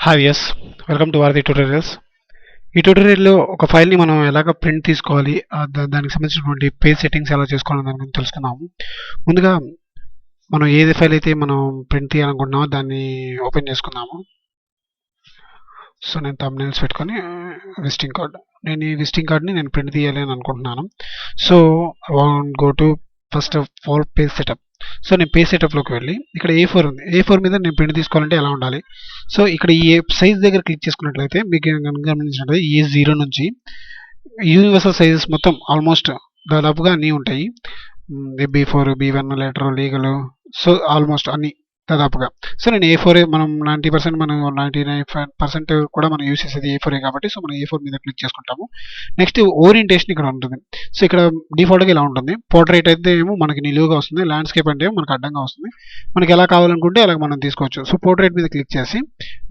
Hi yes welcome to వారధి tutorials. ఈ ట్యూటోరియల్లో ఒక ఫైల్ని మనం ఎలాగ ప్రింట్ తీసుకోవాలి, దానికి సంబంధించినటువంటి పేజ్ సెట్టింగ్స్ ఎలా చేసుకోవాలని దాని గురించి తెలుసుకుందాము. ముందుగా మనం ఏది ఫైల్ అయితే మనం ప్రింట్ తీయాలనుకుంటున్నామో దాన్ని ఓపెన్ చేసుకుందాము. సో నేను థంబ్నెయిల్స్ పెట్టుకొని విజిటింగ్ కార్డ్, నేను ఈ విజిటింగ్ కార్డ్ని నేను ప్రింట్ తీయాలి అని అనుకుంటున్నాను. So go to first of all page setup. So నేను పేజ్ సెటప్లోకి వెళ్ళి ఇక్కడ A4 ఉంది, A4 మీద నేను ప్రింట్ తీసుకోవాలంటే ఎలా ఉండాలి. సో ఇక్కడ ఈ సైజ్ దగ్గర క్లిక్ చేసుకున్నట్లయితే మీకు గమనించినట్లయితే A0 నుంచి యూనివర్సల్ సైజెస్ మొత్తం ఆల్మోస్ట్ దాదాపుగా అన్నీ ఉంటాయి. B4, B1, letter, legal, so almost అన్నీ దాదాపుగా. సో నేను A4 మనం 90% మనం 99% కూడా మనం యూస్ చేసేది A4 కాబట్టి సో మనం A4 మీద క్లిక్ చేసుకుంటాము. నెక్స్ట్ ఓరియంటేషన్ ఇక్కడ ఉంటుంది. సో ఇక్కడ డిఫాల్ట్గా ఇలా ఉంటుంది. పోర్ట్రేట్ అయితే ఏమో మనకి నిలువుగా వస్తుంది, ల్యాండ్స్కేప్ అంటే ఏమో మనకి అడ్డంగా వస్తుంది. మనకి ఎలా కావాలనుకుంటే అలా మనం తీసుకోవచ్చు. సో పోర్ట్రేట్ మీద క్లిక్ చేసి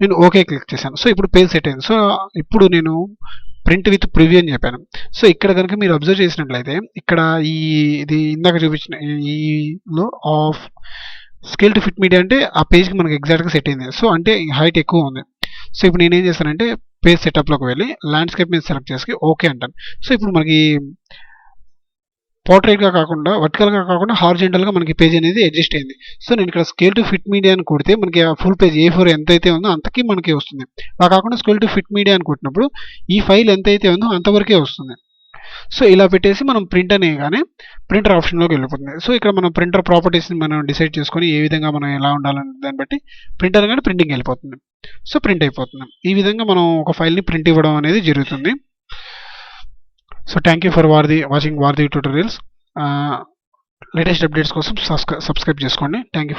నేను ఓకే క్లిక్ చేశాను. సో ఇప్పుడు పేజ్ సెట్ అయింది. సో ఇప్పుడు నేను ప్రింట్ విత్ ప్రివ్యూ అని చెప్పాను. సో ఇక్కడ కనుక మీరు అబ్జర్వ్ చేసినట్లయితే ఇక్కడ ఇది ఇందాక చూపించిన ఈలో of scale to fit media అంటే ఆ పేజ్కి మనకి ఎగ్జాక్ట్గా సెట్ అయింది. సో అంటే హైట్ ఎక్కువ ఉంది. సో ఇప్పుడు నేనేం చేస్తానంటే పేజ్ సెటప్లోకి వెళ్ళి ల్యాండ్స్కేప్ మీద సెలెక్ట్ చేసి ఓకే అంటాను. సో ఇప్పుడు మనకి పోర్ట్రేట్గా కాకుండా వర్టికల్గా కాకుండా హారిజెంటల్గా మనకి పేజ్ అనేది అడ్జస్ట్ అయింది. సో నేను ఇక్కడ స్కేల్ టు ఫిట్ మీడియా అని కొడితే మనకి ఫుల్ పేజ్ A4 ఎంతైతే ఉందో అంతకీ మనకి వస్తుంది. అలా కాకుండా స్కేల్ టు ఫిట్ మీడియా అని కొట్టినప్పుడు ఈ ఫైల్ ఎంతైతే ఉందో అంతవరకే వస్తుంది. సో ఇలా పెట్టేసి మనం ప్రింట్ అనేగానే ప్రింటర్ ఆప్షన్లోకి వెళ్ళిపోతుంది. సో ఇక్కడ మనం ప్రింటర్ ప్రాపర్టీస్ని మనం డిసైడ్ చేసుకొని ఏ విధంగా మనం ఎలా ఉండాలనే దాన్ని బట్టి ప్రింటర్ అనేది ప్రింటింగ్ వెళ్ళిపోతుంది. సో ప్రింట్ అయిపోతుంది. ఈ విధంగా మనం ఒక ఫైల్ని ప్రింట్ ఇవ్వడం అనేది జరుగుతుంది. So thank you for watching వారధి ట్యూటోరియల్స్. లేటెస్ట్ అప్డేట్స్ కోసం సబ్స్క్రైబ్ చేసుకోండి. Thank you.